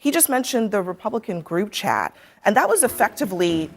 he just mentioned the Republican group chat. And that was effectively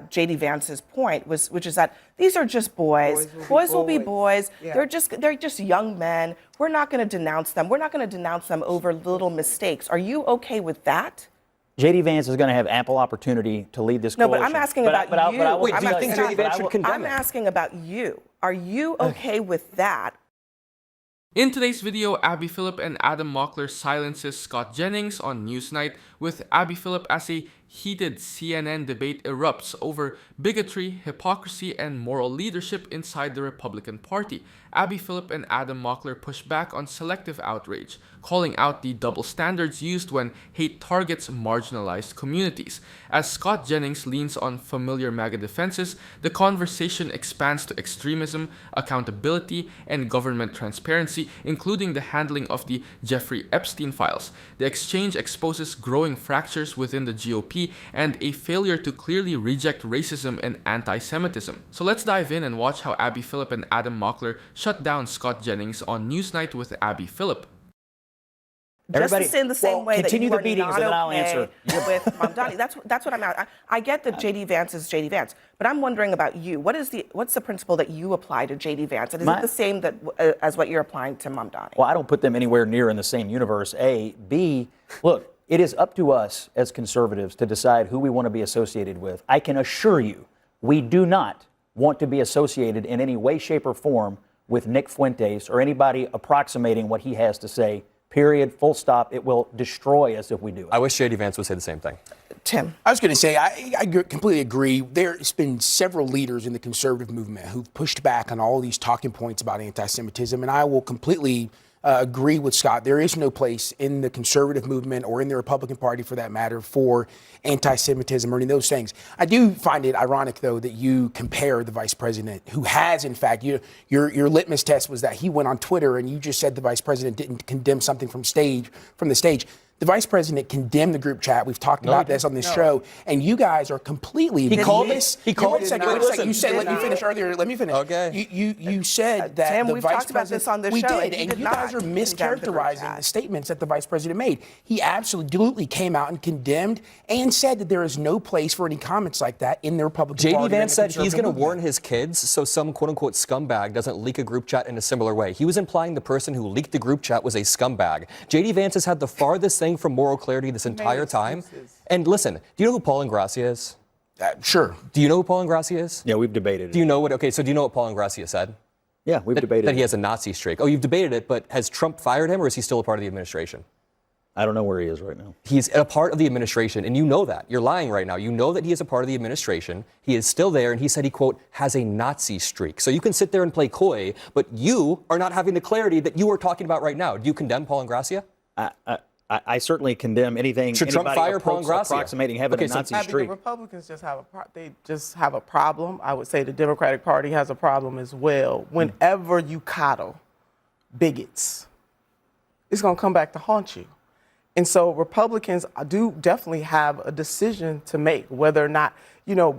J.D. Vance's point, which is that these are just boys. Boys will be boys. Yeah. They're just young men. We're not going to denounce them. We're not going to denounce them over little mistakes. Are you okay with that? J.D. Vance is going to have ample opportunity to lead this coalition. No, but I'm asking about you. Wait, do you think J.D. Vance should condemn I'm asking about you. Are you okay with that? In today's video, Abby Phillip and Adam Mockler silences Scott Jennings on Newsnight, with Abby Phillip as a heated CNN debate erupts over bigotry, hypocrisy, and moral leadership inside the Republican Party. Abby Phillip and Adam Mockler push back on selective outrage, calling out the double standards used when hate targets marginalized communities. As Scott Jennings leans on familiar MAGA defenses, the conversation expands to extremism, accountability, and government transparency, including the handling of the Jeffrey Epstein files. The exchange exposes growing fractures within the GOP and a failure to clearly reject racism and antisemitism. So let's dive in and watch how Abby Phillip and Adam Mockler shut down Scott Jennings on Newsnight with Abby Phillip. Everybody, just in the same way that you are beatings, not and I'll answer. With Mamdani. That's what I'm at. I get that J.D. Vance is J.D. Vance, but I'm wondering about you. What's the principle that you apply to J.D. Vance? And is it the same as what you're applying to Mamdani? Well, I don't put them anywhere near in the same universe, A. B, look, it is up to us as conservatives to decide who we want to be associated with. I can assure you, we do not want to be associated in any way, shape, or form with Nick Fuentes or anybody approximating what he has to say. Period, full stop. It will destroy us if we do it. I wish J.D. Vance would say the same thing. Tim. I was going to say, I completely agree. There's been several leaders in the conservative movement who've pushed back on all these talking points about anti-Semitism, and I will completely agree with Scott. There is no place in the conservative movement or in the Republican Party, for that matter, for anti-Semitism or any of those things. I do find it ironic, though, that you compare the vice president, who has, in fact, your litmus test was that he went on Twitter and you just said the vice president didn't condemn something from the stage. The vice president condemned the group chat. We've talked about this on this show, and you guys are completely. He called this. He called. Wait a second. You said, let me finish earlier. Let me finish. Okay. You said that Tim, the we've vice talked about president. this on the we show, did, and you guys are mischaracterizing the statements that the vice president made. He absolutely came out and condemned and said that there is no place for any comments like that in the Republican Party. J.D. Vance said he's going to warn his kids so some quote-unquote scumbag doesn't leak a group chat in a similar way. He was implying the person who leaked the group chat was a scumbag. J.D. Vance has had the farthest thing from moral clarity this entire time. And listen, do you know who Paul Ingrassia is? Sure. Do you know who Paul Ingrassia is? Yeah, we've debated it. Do you know what? Okay, so do you know what Paul Ingrassia said? Yeah, we've debated that he has a Nazi streak. Oh, you've debated it, but has Trump fired him, or is he still a part of the administration? I don't know where he is right now. He's a part of the administration, and you know that. You're lying right now. You know that he is a part of the administration. He is still there, and he said he, quote, has a Nazi streak. So you can sit there and play coy, but you are not having the clarity that you are talking about right now. Do you condemn Paul Ingrassia? I certainly condemn anything. Should Trump fire Paul Ingrassia? Approximating having a Nazi streak. The Republicans just have a problem. I would say the Democratic Party has a problem as well. Whenever you coddle bigots, it's going to come back to haunt you. And so Republicans do definitely have a decision to make, whether or not,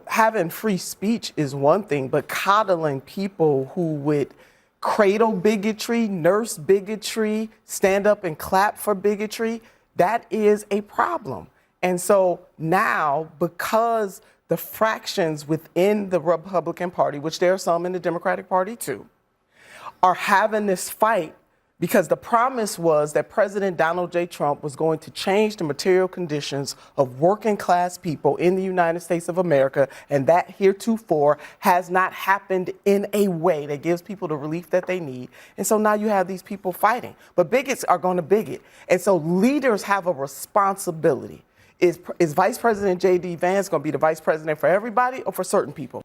having free speech is one thing, but coddling people who would cradle bigotry, nurse bigotry, stand up and clap for bigotry, that is a problem. And so now, because the fractions within the Republican Party, which there are some in the Democratic Party too, are having this fight, because the promise was that President Donald J. Trump was going to change the material conditions of working class people in the United States of America, and that heretofore has not happened in a way that gives people the relief that they need. And so now you have these people fighting. But bigots are going to bigot. And so leaders have a responsibility. Is Vice President J.D. Vance going to be the vice president for everybody or for certain people?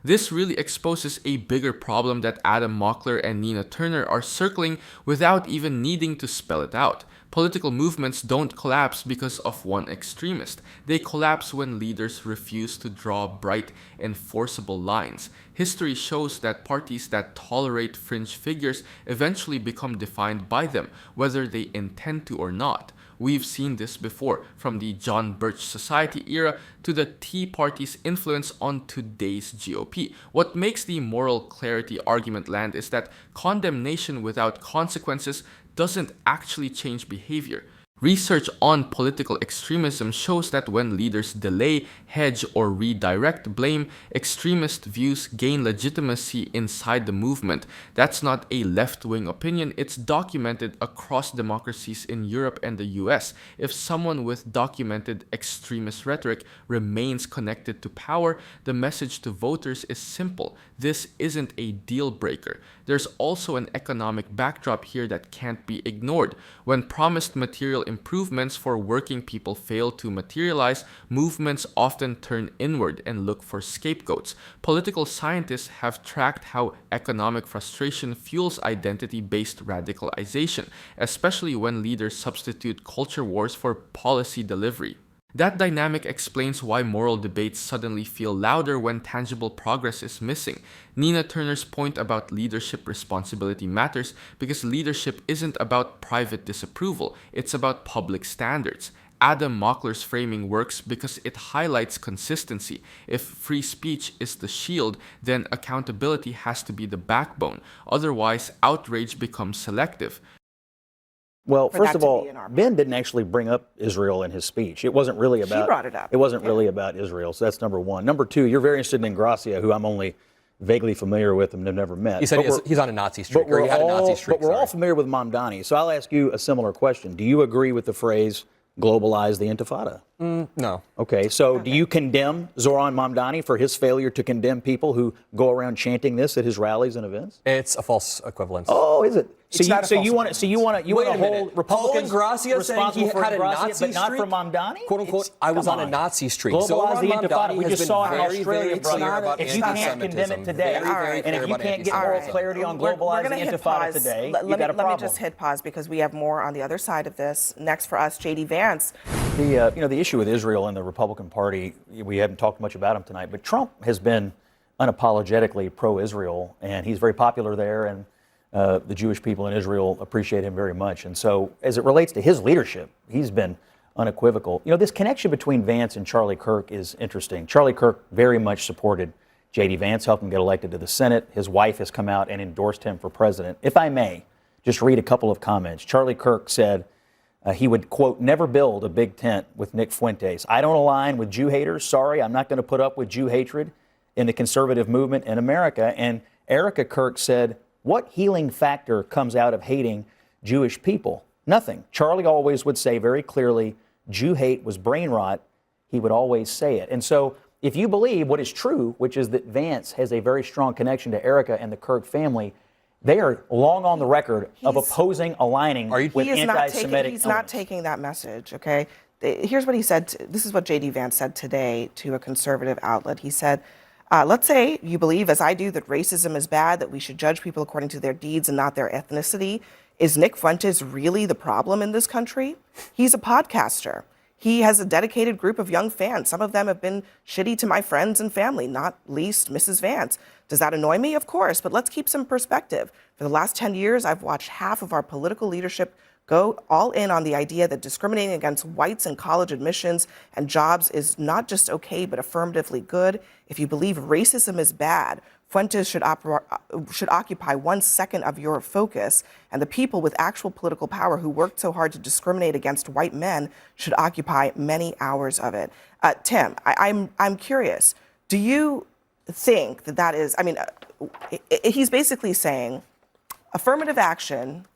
This really exposes a bigger problem that Adam Mockler and Nina Turner are circling without even needing to spell it out. Political movements don't collapse because of one extremist. They collapse when leaders refuse to draw bright, enforceable lines. History shows that parties that tolerate fringe figures eventually become defined by them, whether they intend to or not. We've seen this before, from the John Birch Society era to the Tea Party's influence on today's GOP. What makes the moral clarity argument land is that condemnation without consequences doesn't actually change behavior. Research on political extremism shows that when leaders delay, hedge, or redirect blame, extremist views gain legitimacy inside the movement. That's not a left-wing opinion, it's documented across democracies in Europe and the US. If someone with documented extremist rhetoric remains connected to power, the message to voters is simple. This isn't a deal breaker. There's also an economic backdrop here that can't be ignored. When promised material improvements for working people fail to materialize, movements often turn inward and look for scapegoats. Political scientists have tracked how economic frustration fuels identity-based radicalization, especially when leaders substitute culture wars for policy delivery. That dynamic explains why moral debates suddenly feel louder when tangible progress is missing. Nina Turner's point about leadership responsibility matters because leadership isn't about private disapproval, it's about public standards. Adam Mockler's framing works because it highlights consistency. If free speech is the shield, then accountability has to be the backbone. Otherwise, outrage becomes selective. Well, For first that of to all, be in our Ben didn't actually bring up Israel in his speech. It wasn't really about. She brought it up. It wasn't really about Israel. So that's number one. Number two, you're very interested in Gracia, who I'm only vaguely familiar with and have never met. He said he's on a Nazi streak, or he had a Nazi streak. But we're all familiar with Mamdani. So I'll ask you a similar question. Do you agree with the phrase globalize the Intifada? No. Okay, so do you condemn Zoran Mamdani for his failure to condemn people who go around chanting this at his rallies and events? It's a false equivalence. Oh, is it? It's not a false you want to Wait a hold minute. Republicans Paul Gracia saying responsible he for had a Gracia, Nazi but not streak? for Mamdani? "Quote unquote," I was on a Nazi streak. Globalize Zoran the Intifada. Mamdani We has just been saw it in very, Australia, very brother. clear about If you can't condemn it antisemitism. today, Very, very and clear if you about can't get moral antisemitism. clarity on We're globalizing gonna the hit Intifada pause. today, you Let got a problem. me just hit pause because we have more on the other side of this. Next for us, J.D. Vance. The issue with Israel and the Republican Party, we haven't talked much about him tonight, but Trump has been unapologetically pro-Israel, and he's very popular there, and the Jewish people in Israel appreciate him very much. And so as it relates to his leadership, he's been unequivocal. This connection between Vance and Charlie Kirk is interesting. Charlie Kirk very much supported J.D. Vance, helped him get elected to the Senate. His wife has come out and endorsed him for president. If I may, just read a couple of comments. Charlie Kirk said he would, quote, never build a big tent with Nick Fuentes. I don't align with Jew haters. Sorry, I'm not going to put up with Jew hatred in the conservative movement in America. And Erica Kirk said, what healing factor comes out of hating Jewish people? Nothing. Charlie always would say very clearly, Jew hate was brain rot. He would always say it. And so if you believe what is true, which is that Vance has a very strong connection to Erica and the Kirk family, they are long on the record of opposing aligning with anti-Semitic. He's not taking that message, okay? Here's what he said. This is what J.D. Vance said today to a conservative outlet. He said, let's say you believe, as I do, that racism is bad, that we should judge people according to their deeds and not their ethnicity. Is Nick Fuentes really the problem in this country? He's a podcaster. He has a dedicated group of young fans. Some of them have been shitty to my friends and family, not least Mrs. Vance. Does that annoy me? Of course, but let's keep some perspective. For the last 10 years, I've watched half of our political leadership go all in on the idea that discriminating against whites in college admissions and jobs is not just okay, but affirmatively good. If you believe racism is bad, Fuentes should occupy 1 second of your focus, and the people with actual political power who worked so hard to discriminate against white men should occupy many hours of it. Tim, I'm curious. Do you think that is? I mean, he's basically saying affirmative action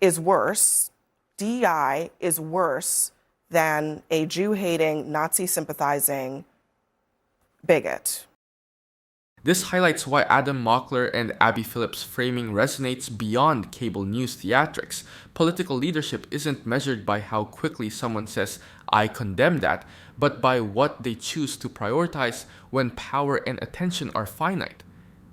is worse. DEI is worse than a Jew-hating, Nazi-sympathizing bigot. This highlights why Adam Mockler and Abby Phillips' framing resonates beyond cable news theatrics. Political leadership isn't measured by how quickly someone says, I condemn that, but by what they choose to prioritize when power and attention are finite.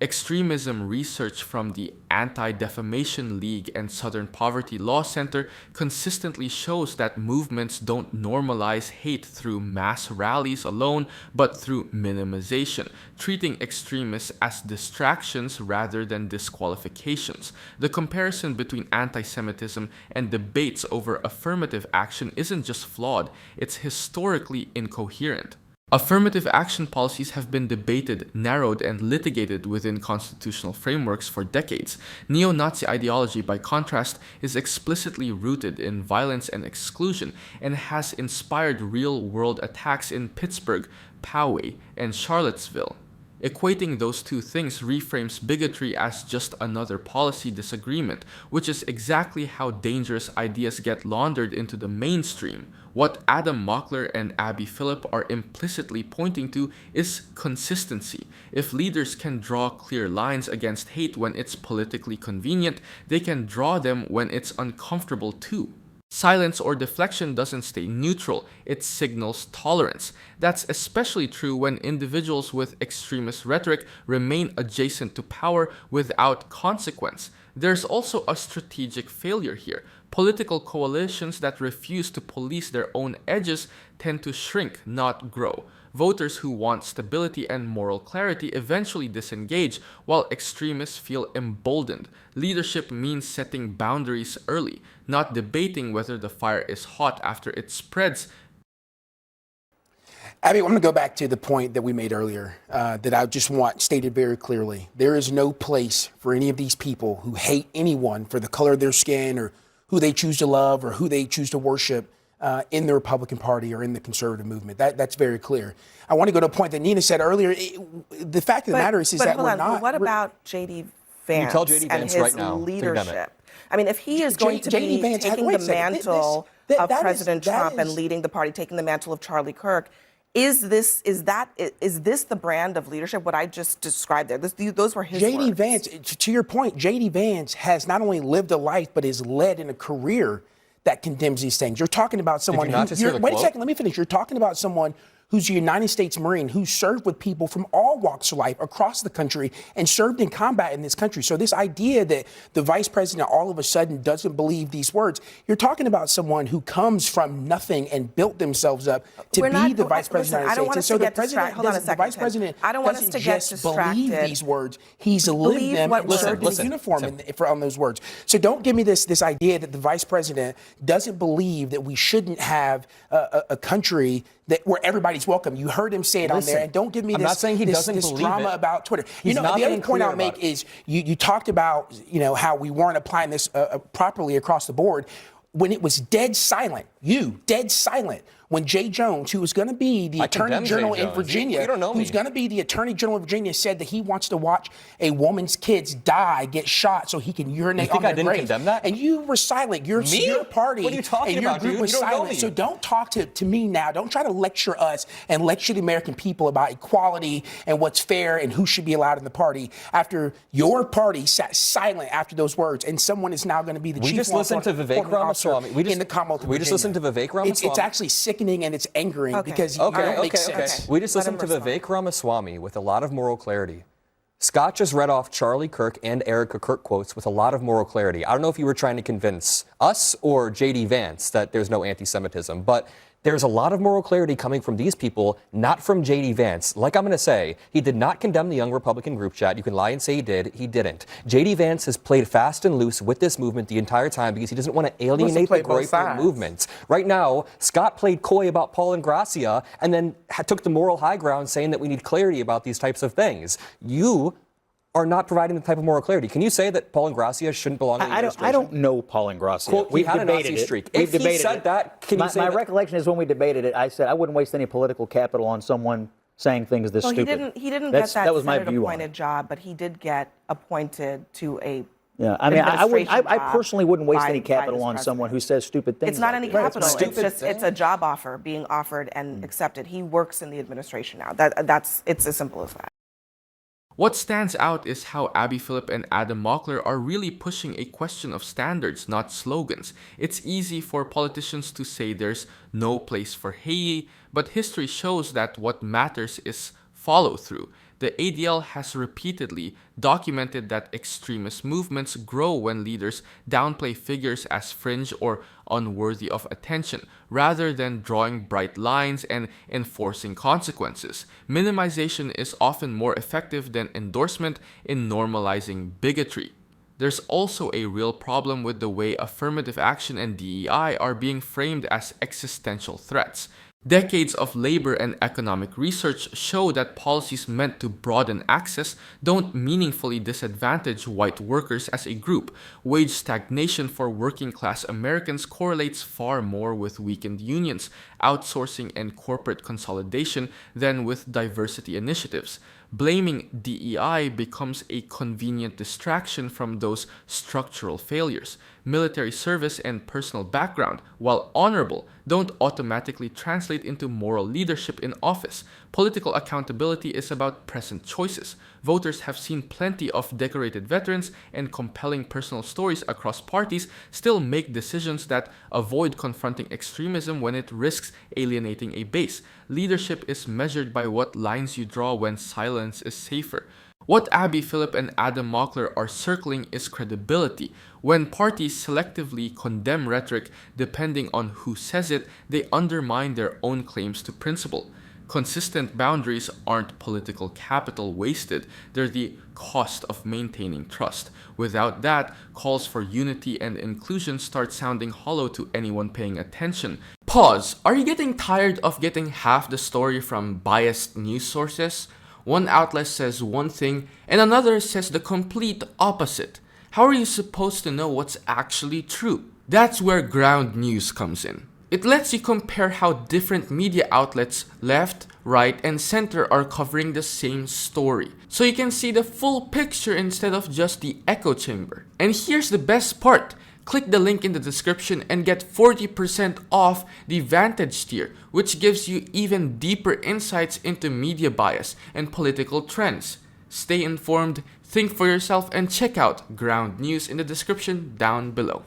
Extremism research from the Anti-Defamation League and Southern Poverty Law Center consistently shows that movements don't normalize hate through mass rallies alone, but through minimization, treating extremists as distractions rather than disqualifications. The comparison between anti-Semitism and debates over affirmative action isn't just flawed, it's historically incoherent. Affirmative action policies have been debated, narrowed, and litigated within constitutional frameworks for decades. Neo-Nazi ideology, by contrast, is explicitly rooted in violence and exclusion and has inspired real-world attacks in Pittsburgh, Poway, and Charlottesville. Equating those two things reframes bigotry as just another policy disagreement, which is exactly how dangerous ideas get laundered into the mainstream. What Adam Mockler and Abby Phillip are implicitly pointing to is consistency. If leaders can draw clear lines against hate when it's politically convenient, they can draw them when it's uncomfortable too. Silence or deflection doesn't stay neutral, it signals tolerance. That's especially true when individuals with extremist rhetoric remain adjacent to power without consequence. There's also a strategic failure here. Political coalitions that refuse to police their own edges tend to shrink, not grow. Voters who want stability and moral clarity eventually disengage, while extremists feel emboldened. Leadership means setting boundaries early, not debating whether the fire is hot after it spreads. Abby, I'm going to go back to the point that we made earlier that I just want stated very clearly. There is no place for any of these people who hate anyone for the color of their skin or who they choose to love or who they choose to worship in the Republican Party or in the conservative movement. That's very clear. I want to go to a point that Nina said earlier. The fact of the matter is that we're not. What about J.D. Vance, tell J.D. and Vance his right now to condemn it. leadership? I mean, if he is going to J.D. be Vance, taking wait a the second. mantle of President Trump and leading the party, taking the mantle of Charlie Kirk, is this the brand of leadership? What I just described there, those were his J.D. words. Vance, to your point, J.D. Vance has not only lived a life but is led in a career that condemns these things. You're talking about someone who. Wait a second, let me finish. You're talking about someone who's a United States Marine who served with people from all walks of life across the country and served in combat in this country. So this idea that the vice president all of a sudden doesn't believe these words, you're talking about someone who comes from nothing and built themselves up to be the vice president of the United States. And so the president, the vice president, doesn't just believe these words. He's lived them and served in his uniform on those words. So don't give me this idea that the vice president doesn't believe that we shouldn't have a country where everybody's welcome. You heard him say it on there, and don't give me this drama about Twitter. The other point I'll make is you talked about how we weren't applying this properly across the board when it was dead silent. Dead silent. When Jay Jones, who was going to be the Attorney General in Virginia, who's going to be the Attorney General of Virginia, said that he wants to watch a woman's kids get shot, so he can urinate on their graves. Condemn that? And you were silent. Your party what are you talking and your about, group dude? was You don't know silent. me. So don't talk to me now. Don't try to lecture us and lecture the American people about equality and what's fair and who should be allowed in the party after your party sat silent after those words, and someone is now going to be the chief We just listened to Vivek Ramaswamy. in the Commonwealth of We just Virginia. listened to Vivek Ramaswamy. It's actually sickening and it's angering because you don't make sense. We just listened to Vivek Ramaswamy with a lot of moral clarity. Scott just read off Charlie Kirk and Erica Kirk quotes with a lot of moral clarity. I don't know if you were trying to convince us or J.D. Vance that there's no anti-Semitism, but there's a lot of moral clarity coming from these people, not from J.D. Vance. Like I'm going to say, he did not condemn the Young Republican group chat. You can lie and say he did. He didn't. J.D. Vance has played fast and loose with this movement the entire time because he doesn't want to alienate the Groyper movement. Right now, Scott played coy about Paul and Gracia and then took the moral high ground saying that we need clarity about these types of things. You are not providing the type of moral clarity. Can you say that Paul and Gracia shouldn't belong in the administration? I don't know Paul and Gracia. Quote, We've had a debated Nazi it. streak. We've If he debated said it. that, can you say my that? recollection is when we debated it, I said I wouldn't waste any political capital on someone saying things this stupid. He didn't get that was my Senate view on appointed it. job, but he did get appointed to a. Yeah, I mean, I personally wouldn't waste by any capital on this someone who president. says stupid things. It's not like any that. capital. It's a job offer being offered and accepted. He works in the administration now. It's as simple as that. What stands out is how Abby Phillip and Adam Mockler are really pushing a question of standards, not slogans. It's easy for politicians to say there's no place for hate, but history shows that what matters is follow-through. The ADL has repeatedly documented that extremist movements grow when leaders downplay figures as fringe or unworthy of attention, rather than drawing bright lines and enforcing consequences. Minimization is often more effective than endorsement in normalizing bigotry. There's also a real problem with the way affirmative action and DEI are being framed as existential threats. Decades of labor and economic research show that policies meant to broaden access don't meaningfully disadvantage white workers as a group. Wage stagnation for working-class Americans correlates far more with weakened unions, outsourcing, and corporate consolidation than with diversity initiatives. Blaming DEI becomes a convenient distraction from those structural failures. Military service and personal background, while honorable, don't automatically translate into moral leadership in office. Political accountability is about present choices. Voters have seen plenty of decorated veterans and compelling personal stories across parties still make decisions that avoid confronting extremism when it risks alienating a base. Leadership is measured by what lines you draw when silence is safer. What Abby, Phillip, and Adam Mockler are circling is credibility. When parties selectively condemn rhetoric depending on who says it, they undermine their own claims to principle. Consistent boundaries aren't political capital wasted, they're the cost of maintaining trust. Without that, calls for unity and inclusion start sounding hollow to anyone paying attention. Pause. Are you getting tired of getting half the story from biased news sources? One outlet says one thing and another says the complete opposite. How are you supposed to know what's actually true? That's where ground news comes in. It lets you compare how different media outlets, left, right, and center are covering the same story. So you can see the full picture instead of just the echo chamber. And here's the best part. Click the link in the description and get 40% off the Vantage tier, which gives you even deeper insights into media bias and political trends. Stay informed, think for yourself, and check out Ground News in the description down below.